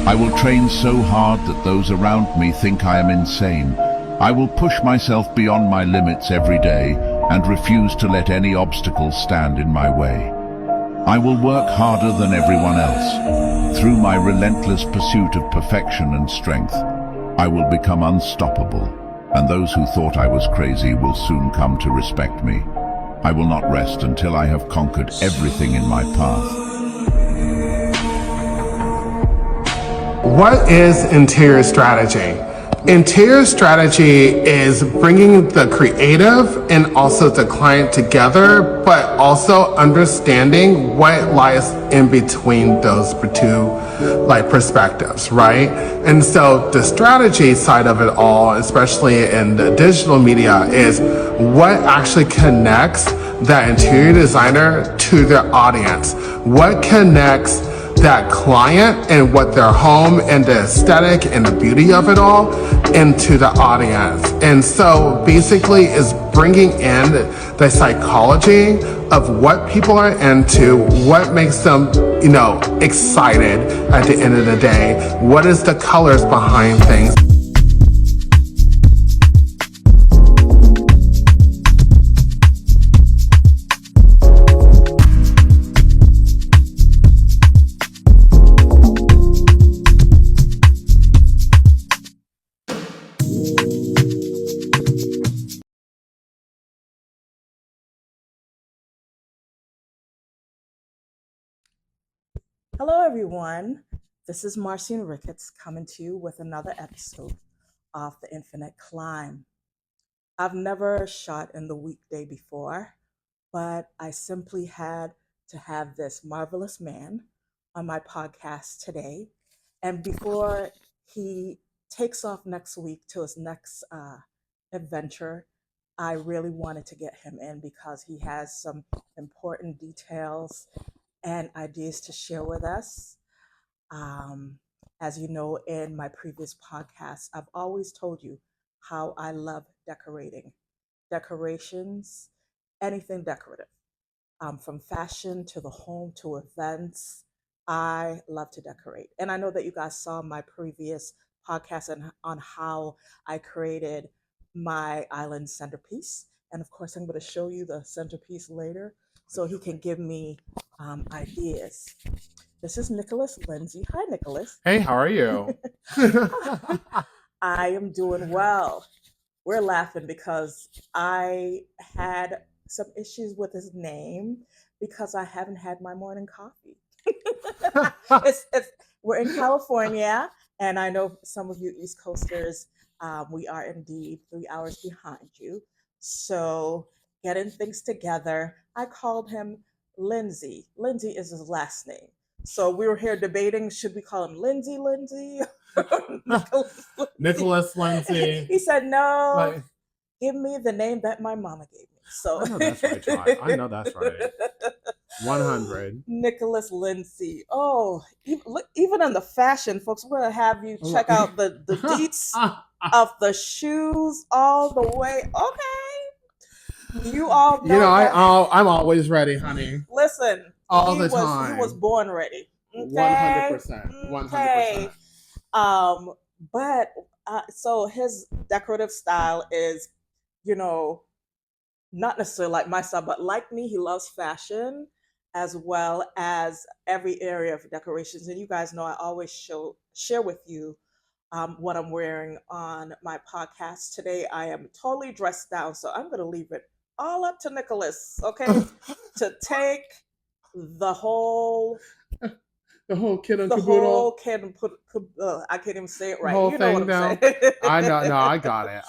I will train so hard that those around me think I am insane. I will push myself beyond my limits every day and refuse to let any obstacles stand in my way. I will work harder than everyone else. Through my relentless pursuit of perfection and strength, I will become unstoppable, and those who thought I was crazy will soon come to respect me. I will not rest until I have conquered everything in my path. What is interior strategy? Interior strategy is bringing the creative and also the client together, but also understanding what lies in between those two perspectives, right? And so the strategy side of it all, especially in the digital media, is what actually connects that interior designer to their audience. What connects that client and what their home and the aesthetic and the beauty of it all into the audience. And so basically is bringing in the psychology of what people are into, what makes them, excited at the end of the day, what is the colors behind things. Hello, everyone. This is Marcine coming to you with another episode of The Infinite Climb. I've never shot in the weekday before, but I simply had to have this marvelous man on my podcast today. And before he takes off next week to his next adventure, I really wanted to get him in because he has some important details and ideas to share with us. As you know, in my previous podcast, I've always told you how I love decorating. Decorations, anything decorative, from fashion to the home to events. I love to decorate. And I know that you guys saw my previous podcast on how I created my island centerpiece. And of course, I'm going to show you the centerpiece later so he can give me ideas. This is Lindsey. Hi, Nicholas. Hey, how are you? I am doing well. We're laughing because I had some issues with his name because I haven't had my morning coffee. We're in California, and I know some of you East Coasters, we are indeed 3 hours behind you. So getting things together, I called him Lindsey. Lindsey is his last name. So we were here debating, should we call him Lindsey? Nicholas Lindsey. He said, no, give me the name that my mama gave me. So I know that's right, John. I know that's right. 100. Nicholas Lindsey. Oh, even in the fashion, folks, we're going to have you check out the deets of the shoes all the way. Okay. You all know I'm always ready, honey. Listen, all the time. He was born ready. Okay? 100%. 100%. Okay. So his decorative style is, not necessarily like my style, but like me, he loves fashion as well as every area of decorations. And you guys know I always share with you what I'm wearing on my podcast. Today I am totally dressed down, so I'm going to leave it all up to Nicholas, okay, to take the whole kid and the caboodle. whole kid and put. I can't even say it right. You know what I'm saying? saying. I know. No, I got it.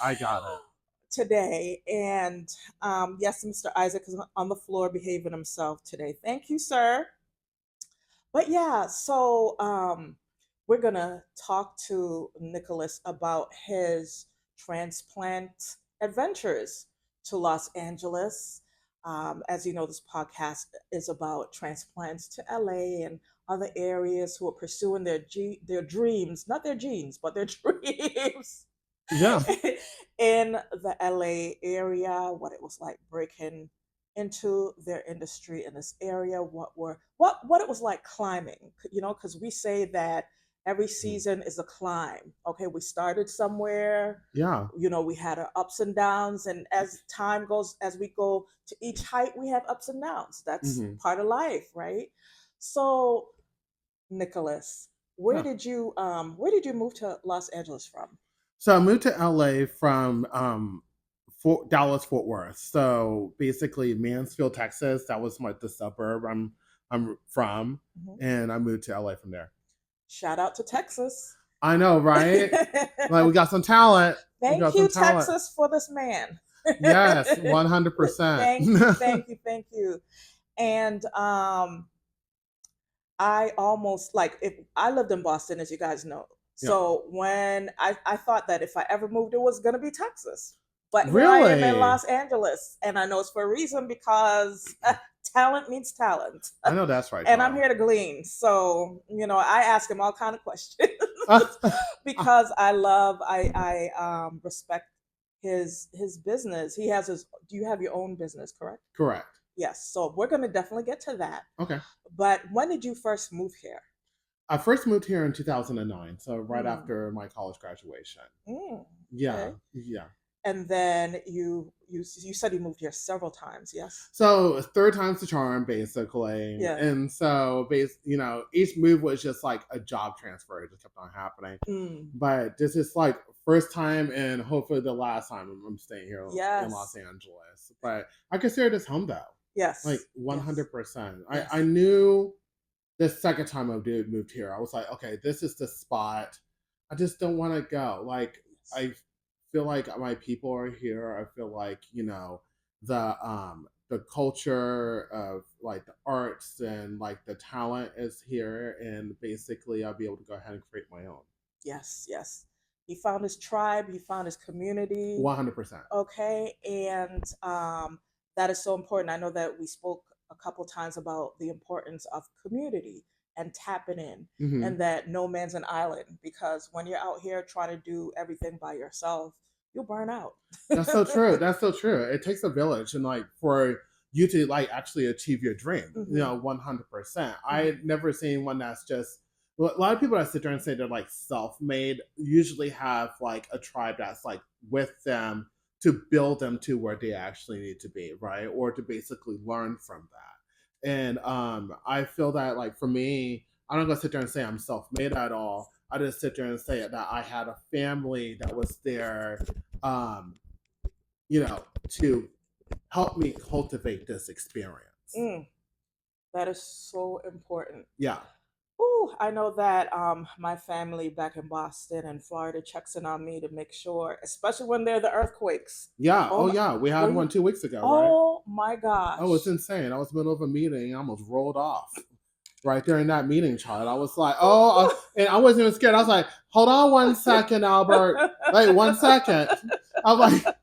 Today, and yes, Mr. Isaac is on the floor behaving himself today. Thank you, sir. But yeah, so we're gonna talk to Nicholas about his transplant adventures to Los Angeles. As you know, this podcast is about transplants to LA and other areas who are pursuing their dreams, not their genes, but their dreams. Yeah. In the LA area, what it was like breaking into their industry in this area, what it was like climbing, because we say that Every season is a climb. Okay, we started somewhere. Yeah. We had our ups and downs, and as time goes, as we go to each height, we have ups and downs. That's Hmm. part of life, right? So, Nicholas, where Yeah. did you move to Los Angeles from? So I moved to LA from Dallas Fort Worth. So basically Mansfield, Texas. That was the suburb I'm from, Mhm. and I moved to LA from there. Shout out to Texas. I know, right? Like we got some talent. We Thank got some you, talent. Texas, for this man. Yes, 100%. Thank you, thank you, thank you. And I almost like if I lived in Boston, as you guys know. Yeah. So when I thought that if I ever moved, it was gonna be Texas. But here I am in Really? Los Angeles, and I know it's for a reason because talent means talent, I know that's right. and I'm here to glean. So I ask him all kind of questions Child. because I respect his business. He has his. Do you have your own business? Correct. Correct. Yes. So we're gonna definitely get to that. Okay. But when did you first move here? I first moved here in 2009, so right Mm. after my college graduation. Mm, Yeah, okay. yeah. And then you said you moved here several times, yes? So third time's the charm, basically. Yeah. And so, each move was just like a job transfer. It just kept on happening. Mm, But this is like first time and hopefully the last time I'm staying here in yes. Los Angeles. But I consider this home though, Yes. like Yes. 100%. Yes. I knew the second time I moved here, I was like, okay, this is the spot. I just don't want to go. Like, I feel like my people are here. I feel like the culture of like the arts and like the talent is here, and basically I'll be able to go ahead and create my own. Yes, yes. He found his tribe, he found his community. 100%. Okay, and that is so important. I know that we spoke a couple times about the importance of community and tapping in, Hmm. and that no man's an island, because when you're out here trying to do everything by yourself, you'll burn out. That's so true. That's so true. It takes a village, and like for you to like actually achieve your dream, Mhm. 100%. I never seen one that's just. Well, a lot of people that sit there and say they're like self-made usually have like a tribe that's like with them to build them to where they actually need to be, right? Or to basically learn from that. And I feel that like for me, I don't go sit there and say I'm self-made at all. I just sit there and say that I had a family that was there, um, to help me cultivate this experience. Mm, that is so important. Yeah. Ooh, I know that my family back in Boston and Florida checks in on me to make sure, especially when there are the earthquakes. Yeah. Oh Oh, my, yeah. We were had one you? 2 weeks ago, right? Oh my gosh. Oh, it's insane. I was in the middle of a meeting and I almost rolled off right there in that meeting, child. I was like, and I wasn't even scared. I was like, hold on 1 second, Albert. Wait, 1 second. I was like,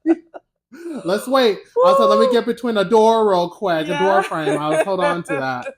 let's wait. I was like, let me get between a door real quick, a door frame. I was hold on to that.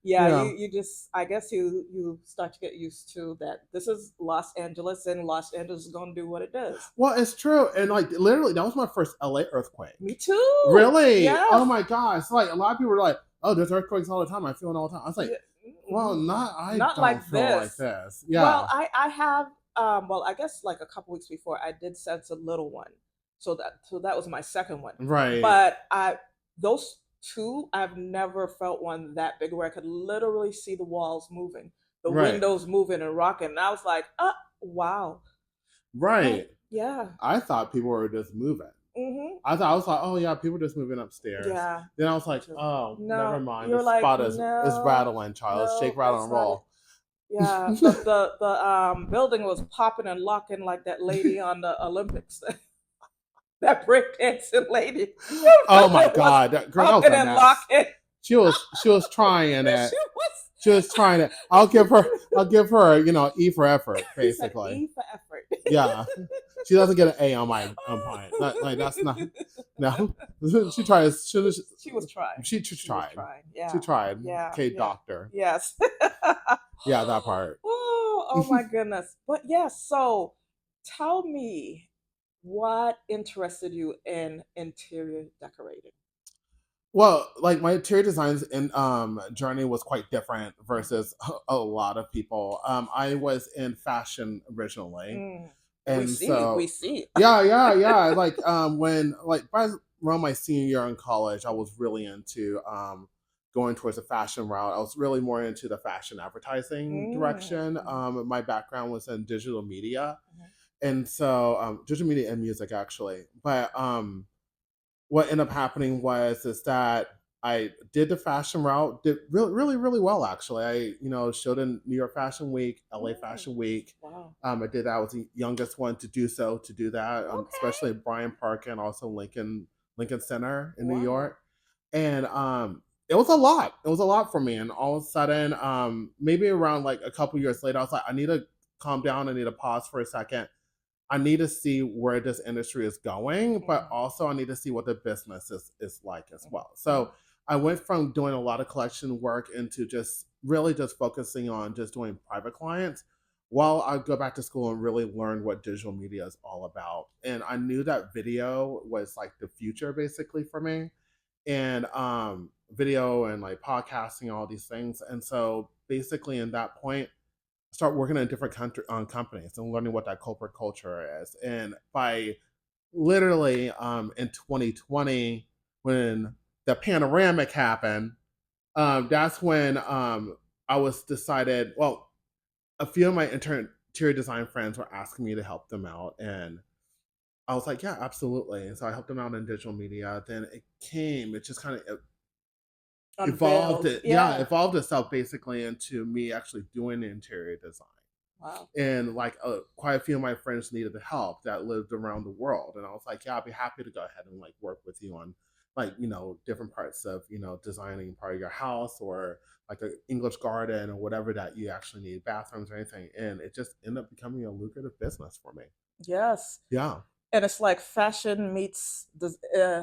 Yeah, Yeah. you just, I guess you start to get used to that. This is Los Angeles, and Los Angeles is going to do what it does. Well, it's true. And like literally, that was my first LA earthquake. Me too. Really? Yes. Oh my gosh. Like a lot of people were like, oh, there's earthquakes all the time. I feel it all the time. I was like, Yeah. well, Not don't like feel this. like this. Yeah. Well, I have well, I guess like a couple weeks before I did sense a little one. So that was my second one. Right. But those two, I've never felt one that big where I could literally see the walls moving, the Right. windows moving and rocking. And I was like, wow. Right. Yeah. I thought people were just moving. Mm-hmm. I was like, oh yeah, people just moving upstairs. Yeah. Then I was like, Too. oh, No, never mind. you're The like, spot is no, rattling, child. Let's shake, rattle, that's and not it. roll. Yeah, the building was popping and locking like that lady on the Olympics. That breakdancing lady. Oh my God, that girl that was Popping a and mess. locking. She was trying it. She was. She was trying it. I'll give her, E for effort, He said basically. E for effort. Yeah. She doesn't get an A on my point. Like that's not. No, she tries. She was trying. She tried. Yeah. She tried. Yeah. Kate Yeah. Doctor. Yes. Yeah, that part. Oh my goodness. But yes, so tell me what interested you in interior decorating. Well, like my interior designs and journey was quite different versus a lot of people. I was in fashion originally, Mm. We and see, we so see. yeah. Like when like by around my senior year in college, I was really into going towards the fashion route. I was really more into the fashion advertising direction. Mm. My background was in digital media, Mhm. and so digital media and music actually. But what ended up happening was is that I did the fashion route, did really well actually. I showed in New York Fashion Week, LA Mm. Fashion Week. Wow. I did that. I was the youngest one to do so to do that, Okay. especially at Bryant Park and also Lincoln Center in New Wow. York. And it was a lot. It was a lot for me. And all of a sudden, maybe around like a couple years later, I was like, I need to calm down. I need to pause for a second. I need to see where this industry is going, but Mhm. also I need to see what the business is like as Mhm. well. Mhm. So I went from doing a lot of collection work into just really just focusing on just doing private clients while I go back to school and really learn what digital media is all about. And I knew that video was like the future basically for me. And video and like podcasting, all these things. And so basically in that point, start working in different companies and learning what that corporate culture is. And by literally in 2020, when the panoramic happened, that's when I was decided. Well, a few of my interior design friends were asking me to help them out, and I was like, yeah, absolutely. And so I helped them out in digital media. Then it just kind of evolved Unveiled. it, yeah, Yeah. evolved itself basically into me actually doing the interior design. Wow. And like quite a few of my friends needed the help that lived around the world, and I was like, yeah, I'll be happy to go ahead and like work with you on like different parts of designing part of your house or like an English garden or whatever that you actually need, bathrooms or anything. And it just ended up becoming a lucrative business for me. Yes. Yeah. And it's like fashion meets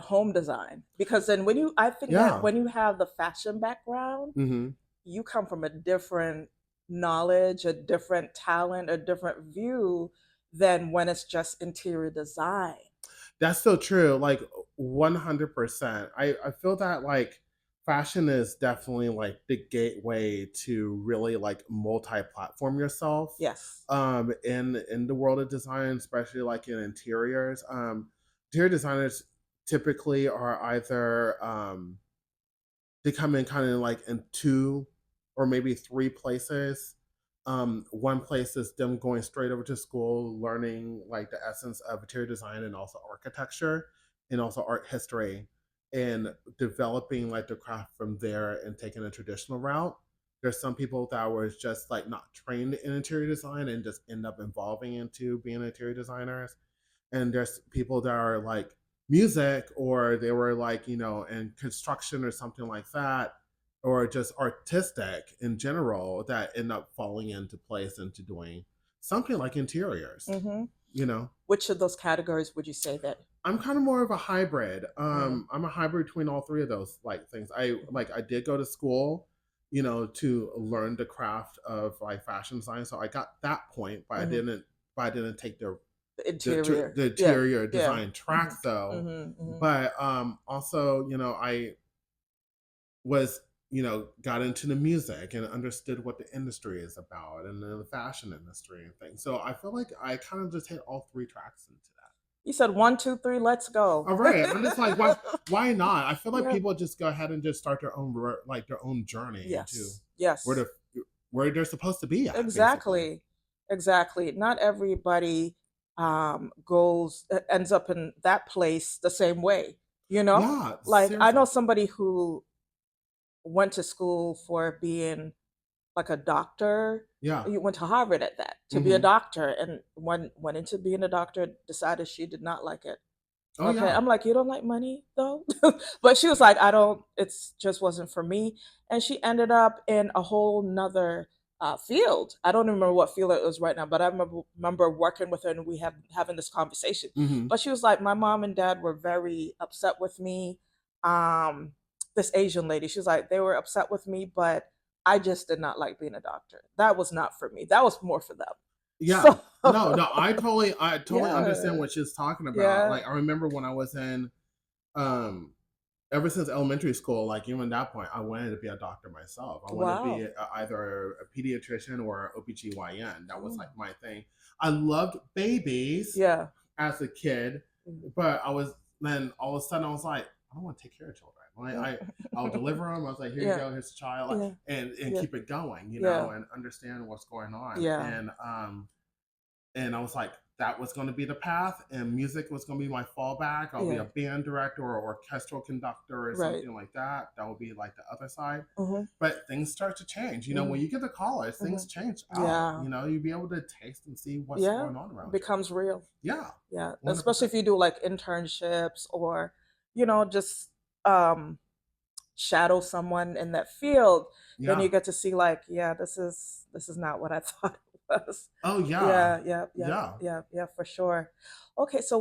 home design, because then I think that Yeah. when you have the fashion background, Hmm. you come from a different knowledge, a different talent, a different view than when it's just interior design. That's so true. Like 100%. I feel that like fashion is definitely like the gateway to really like multi-platform yourself Yes. in the world of design, especially like in interiors. Interior designers typically are either they come in kind of like in two or maybe three places. One place is them going straight over to school, learning like the essence of interior design and also architecture and also art history, and developing like the craft from there and taking a traditional route. There's some people that were just like not trained in interior design and just end up evolving into being interior designers, and there's people that are like music or they were like in construction or something like that, or just artistic in general that end up falling into place into doing something like interiors Hmm. you know Which of those categories would you say that? I'm kind of more of a hybrid. Mm-hmm. I'm a hybrid between all three of those like things. I did go to school to learn the craft of like fashion design, so I got that point, but Hmm. I didn't take The interior. the Yeah. interior Yeah. design Hmm. track though. Hmm. Hmm. But also, I was, got into the music and understood what the industry is about and the fashion industry and things. So I feel like I kind of just hit all three tracks into that. You said one, two, three, let's go. All right. I'm just like, why not? I feel like Yeah. people just go ahead and just start their own like their own journey into Yes. where Yes. the where they're supposed to be at, basically. Exactly. Exactly. Not everybody ends up in that place the same way, you know? Yeah, Like I know seriously. somebody who went to school for being like a doctor. Yeah. You went to Harvard at that to be a Hmm. doctor, and when went into being a doctor, decided she did not like it. Oh Okay, yeah. I'm like, you don't like money though, but she was like, I don't. It's just wasn't for me, and she ended up in a whole nother field. I don't remember what field it was right now, but I remember working with her and we have having this conversation. Hmm. But she was like, my mom and dad were very upset with me. Um, this Asian lady, she was like, they were upset with me, but I just did not like being a doctor. That was not for me. That was more for them. Yeah. So No, I totally understand yeah, what she's talking about. yeah. Like I remember when I was in um ever since elementary school, like even at that point, I wanted to be a doctor myself. I wanted to be Wow. either a pediatrician or OBGYN. That was Oh. like my thing. I loved babies Yeah. as a kid, Mhm. but then all of a sudden I was like, I don't want to take care of children. Like I'll deliver them. I was like, here you Yeah. go, here's the child, Yeah. and Yeah. keep it going, Yeah. and understand what's going on. Yeah. And I was like, that was going to be the path, and music was going to be my fallback. I'll be Yeah. a band director or orchestral conductor or Right. something like that. That would be like the other side. Mhm. But things start to change. When Mhm. you get to college, things Mhm. change out. Yeah. You be able to taste and see what's Yeah. going on around Becomes real. you. Yeah, Yeah. Especially 100%. if you do like internships or, just um shadow someone in that field, then you Yeah. get to see like, yeah, this is not what I thought it was. Oh yeah. Yeah, yeah, yeah, Yeah. yeah, yeah, for sure. Okay, so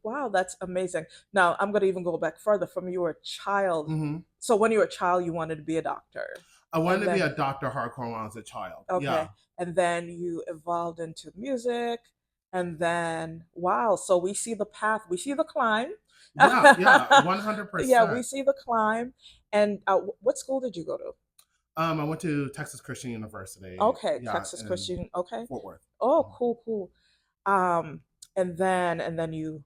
wow, that's amazing. Now I'm gonna even go back further from you were a child. hmm So when you were a child, you wanted to be a doctor. I wanted And to be then a doctor hardcore when I was a child. okay, Yeah. and then you evolved into music, and then wow, so we see the path, we see the climb. Yeah. Yeah. One hundred Yeah, we percent. see the climb. And what school did you go to? I went to Texas Christian University. Okay, Yeah, Texas in Christian. Okay. Fort Worth. Oh, Mhm. cool, cool. Um, and then you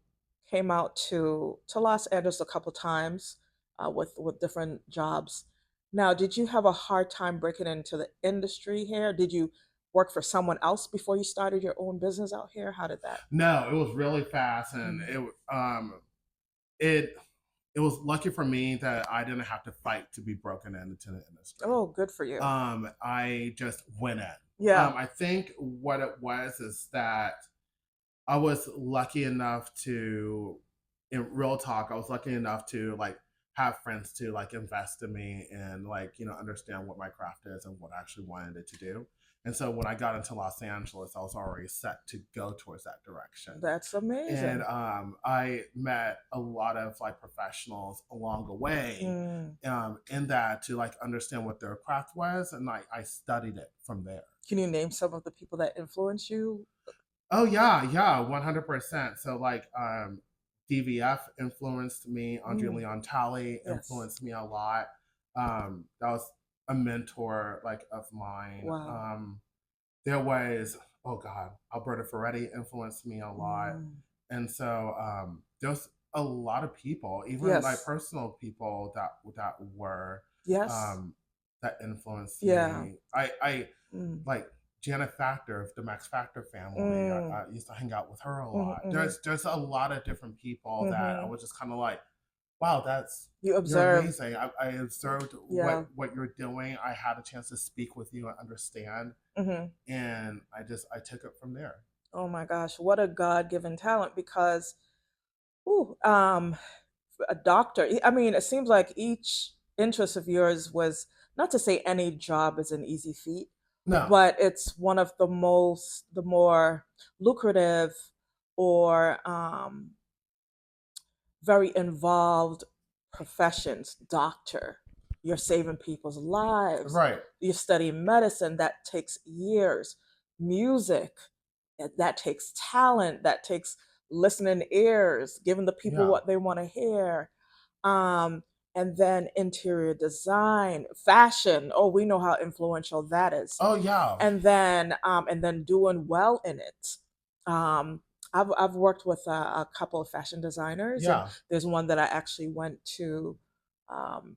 came out to Los Angeles a couple times with different jobs. Now, did you have a hard time breaking into the industry here? Did you work for someone else before you started your own business out here? How did that? No, it was really fast, and Mm. it it was lucky for me that I didn't have to fight to be broken into the industry. Oh, good for you. I just went in. Yeah. I think what it was is that I was lucky enough to, in real talk, I was lucky enough to like have friends to like invest in me and like understand what my craft is and what I actually wanted it to do. And so when I got into Los Angeles, I was already set to go towards that direction. That's And amazing. I met a lot of like professionals along the way, Mm. in that to like understand what their craft was, and I studied it from there. Can you name some of the people that influenced you? Oh yeah, yeah, 100%. So like DVF influenced me. Andre Mm. Leon Talley Yes. influenced me a lot. That was a mentor like of mine. Wow. There was, oh god, Alberta Ferretti influenced me a lot. Mm. And so there's a lot of people, even like Yes. personal people that were Yes. um that influenced Yeah. me. I Mm. like Janet Factor of the Max Factor family. Mm. I used to hang out with her a Mhm, lot. mhm, There's a lot of different people that I mhm. was just kind of like, wow, You you're observed. amazing. I observed Yeah. what you're doing. I had a chance to speak with you and understand, Mhm. and I took it from there. Oh my gosh, what a God-given talent because ooh, a doctor. I mean, it seems like each interest of yours was not to say any job is an easy feat, No, but it's one of the more lucrative or very involved professions. Doctor, you're saving people's lives. right. You're studying medicine, that takes years. Music, that takes talent, that takes listening ears, giving the people Yeah. what they want to hear. Um, and then interior design, fashion. Oh, we know how influential that is. Oh yeah. And then doing well in it. Um, I've worked with a couple of fashion designers, and Yeah. there's one that I actually went to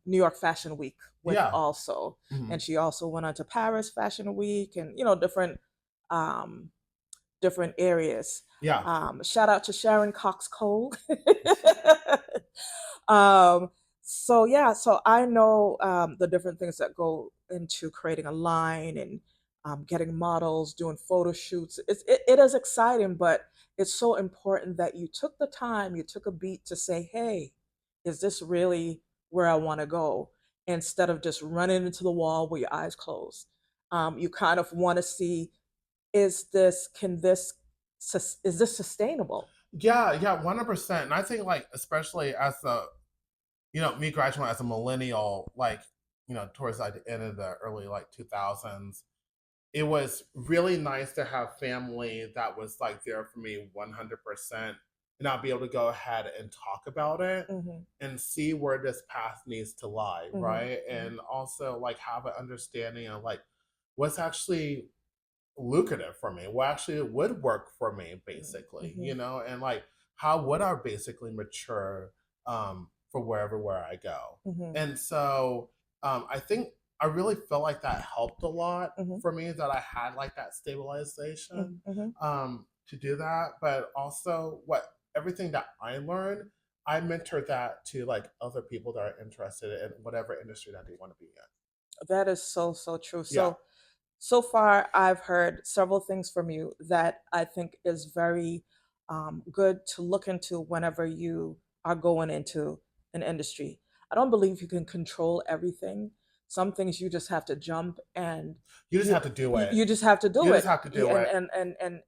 New York Fashion Week with Yeah. also, hmm and she also went on to Paris Fashion Week, and um, different areas. Yeah. Shout out to Sharon Cox Cole. um, so yeah, so I know the different things that go into creating a line and getting models, doing photo shoots. It is exciting, but it's so important that you took the time, you took a beat to say, hey, is this really where I want to go? Instead of just running into the wall with your eyes closed. You kind of want to see, is this sustainable? Yeah. Yeah. 100%. And I think like especially as a me graduating as a millennial, like towards like the end of the early like 2000s, it was really nice to have family that was like there for me 100%, and I'll be able to go ahead and talk about it Mhm. and see where this path needs to lie, Mhm. right? Mhm. And also like have an understanding of like what's actually lucrative for me, what actually would work for me, basically, Mhm. and like how would I basically mature for where I go. Mhm. And so I think I really felt like that helped a lot Mhm. for me that I had like that stabilization Mhm. to do that. But also what everything that I learned, I mentored that to like other people that are interested in whatever industry that they want to be in. That is so, so true. Yeah. So far, I've heard several things from you that I think is very good to look into whenever you are going into an industry. I don't believe you can control everything. Some things you just have to jump and You just you have to do you it. you just have to You do just it. have to do it. And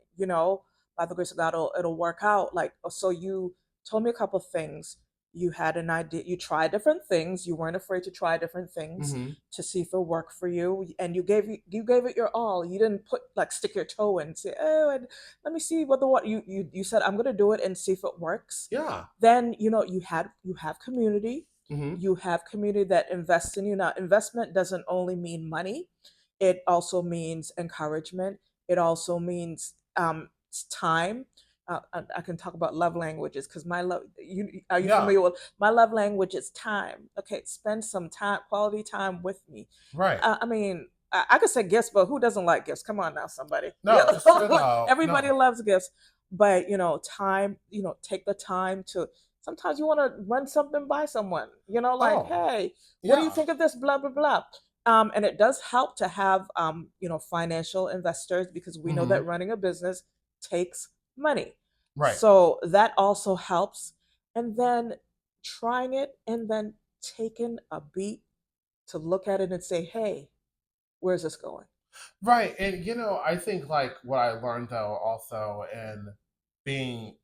by the grace of God, it'll work out. Like so, you told me a couple things. You had an idea. You tried different things. You weren't afraid to try different things Hmm. to see if it worked for you, and you gave it your all. You didn't put like stick your toe in and say, oh, and let me see what you said. I'm gonna do it and see if it works. Yeah. Then you have community. Hmm. You have community that invests in you. Now, investment doesn't only mean money; it also means encouragement. It also means time. I can talk about love languages because my love. Are you Yeah. familiar with my love language? Is time. Okay, spend some time, quality time with me. Right. I mean, I could say gifts, but who doesn't like gifts? Come on now, somebody. No, it's true though. Everybody No. loves gifts, but time. Take the time to. Sometimes you want to run something by someone. Like, Oh, hey, what do you yeah. think of this? Blah blah blah. And it does help to have financial investors because we know Hmm. that running a business takes money. Right. So that also helps. And then trying it and then taking a beat to look at it and say, hey, where's this going? Right. And I think like what I learned though also in being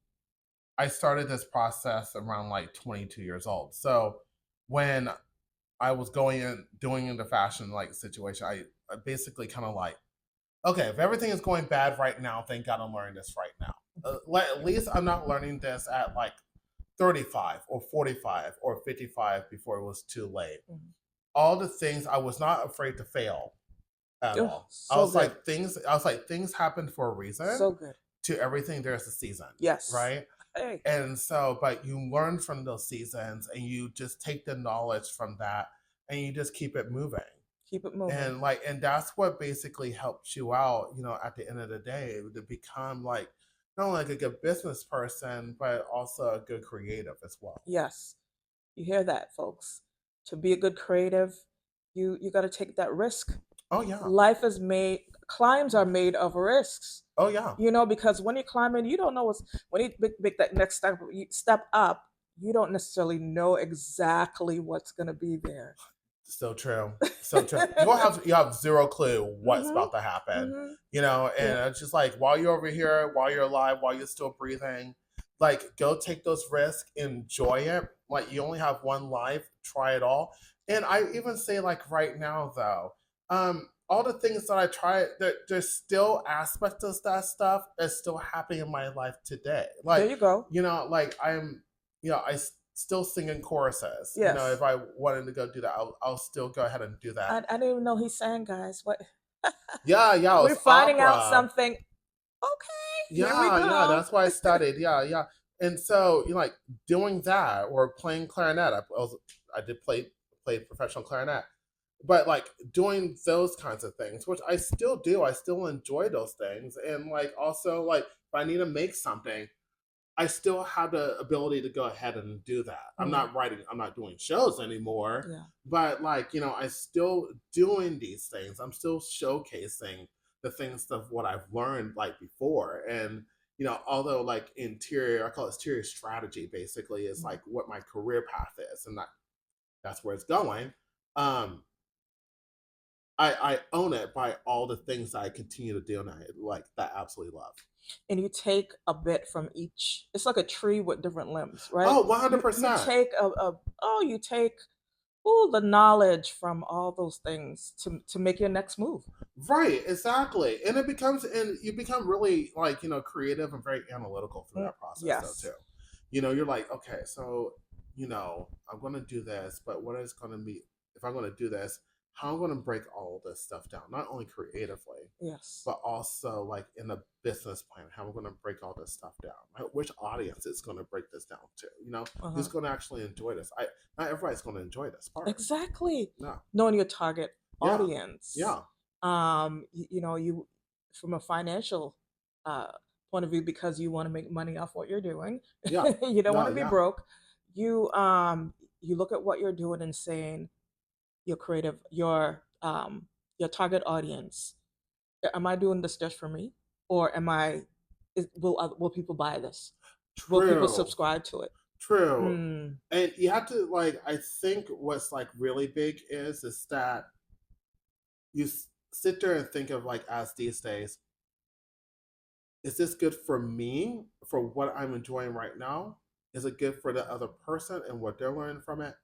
I started this process around like 22 years old. So when I was going in doing in the fashion like situation, I basically kind of like, okay, if everything is going bad right now, thank God I'm learning this right now. At least I'm not learning this at like 35 or 45 or 55 before it was too late. Mhm. All the things I was not afraid to fail at Oh, all. so good. I was like things happen for a reason. So good. To everything there's a season, Yes. right? Hey, And so but you learn from those seasons and you just take the knowledge from that and you just keep it moving. keep it moving. And that's what basically helps you out, at the end of the day to become like not only like a good business person, but also a good creative as well. Yes. You hear that, folks. To be a good creative, you got to take that risk. Oh yeah. Life is made, climbs are made of risks. Oh yeah. Because when you're climbing, you don't know when you make that next step up, you don't necessarily know exactly what's going to be there. So true. So true. You have zero clue what's Mhm. about to happen. Mhm. And Yeah. it's just like while you're over here, while you're alive, while you're still breathing, like go take those risks, enjoy it. Like you only have one life, try it all. And I even say like right now though, all the things that I try, there's still aspects of that stuff that's still happening in my life today. There Like, you go. like still singing choruses. Yes. If I wanted to go do that, I'll still go ahead and do I that. didn't even know he sang, guys. What? Yeah, yeah, We're it's finding out opera. something. Okay, here we Yeah, yeah, go. that's why I studied. Yeah, yeah. And so, like doing that or playing clarinet. I did play professional clarinet. But like doing those kinds of things, which I still do. I still enjoy those things. And like also like if I need to make something, I still have the ability to go ahead and do that. Mm, I'm not doing shows anymore, yeah. but like, I still doing these things. I'm still showcasing the things of what I've learned like before. And, although like I call it interior strategy basically is Mm. like what my career path is and that's where it's going. Um, I own it by all the things that I continue to do and that I absolutely love. And you take a bit from each. It's like a tree with different limbs, right? Oh, You 100%. take you take all the knowledge from all those things to make your next move. Right, exactly. And you become really like, creative and very analytical through Mm, that process though yes. too. you're like, okay, so, I'm going to do this, but what is going to be, if I'm going to do this, how I'm going to break all this stuff down, not only creatively, Yes. but also like in a business plan, how I'm going to break all this stuff down, right? Which audience is going to break this down to, who's going to actually enjoy this? Not everybody's going to enjoy this part. Exactly. No. Knowing your target Yeah. audience. Yeah. You from a financial point of view, because you want to make money off what you're doing. Yeah. You don't No, want to be yeah. broke. You look at what you're doing and saying your target audience. Am I doing this just for me, or will people buy this? Will people True. subscribe to it? True. And you have to I think what's really big is that you sit there and think of as these days, is this good for me, for what I'm enjoying right now? Is it good for the other person and what they're learning from it?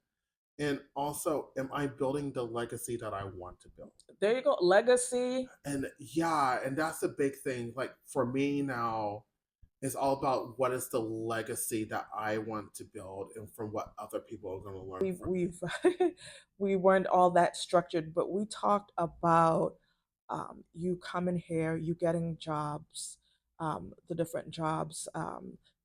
And also, am I building the legacy that I want to build? There you go, legacy. And yeah, and that's the big thing. For me now, it's all about what is the legacy that I want to build, and from what other people are going to learn. We weren't all that structured, but we talked about you coming here, you getting jobs, the different jobs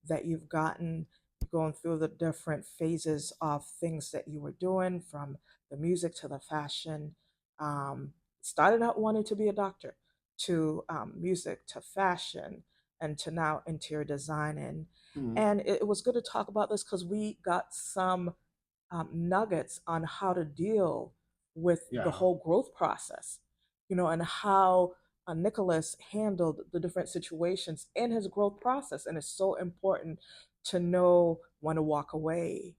that you've gotten, going through the different phases of things that you were doing, from the music to the fashion. Started out wanting to be a doctor, to music, to fashion, and to now interior designing. And it was good to talk about this because we got some nuggets on how to deal with the whole growth process, and how Nicholas handled the different situations in his growth process. And it's so important to know when to walk away,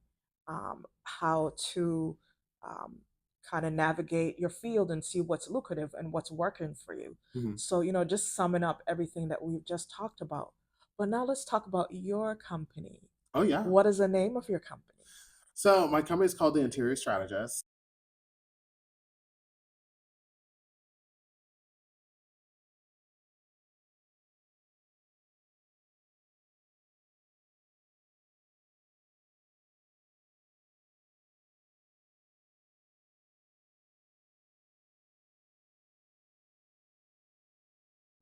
how to kind of navigate your field and see what's lucrative and what's working for you. So, just summing up everything that we've just talked about. But now let's talk about your company. Oh, yeah. What is the name of your company? So my company is called the Interior Stratejist.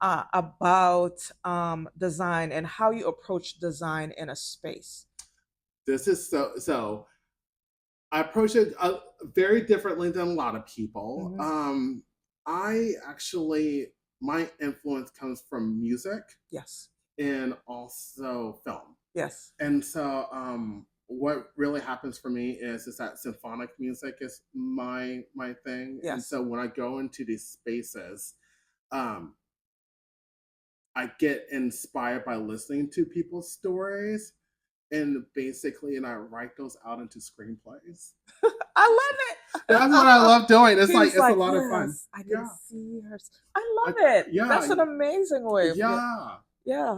About design and how you approach design in a space. This is so. I approach it very differently than a lot of people. I actually, my influence comes from music. Yes. And also film. Yes. And so what really happens for me is that symphonic music is my thing. Yes. And so when I go into these spaces, I get inspired by listening to people's stories, and I write those out into screenplays. I love it. That's what I love doing. It's it's a lot of fun. I can see her. I love it. Yeah. That's an amazing way. Yeah. Yeah.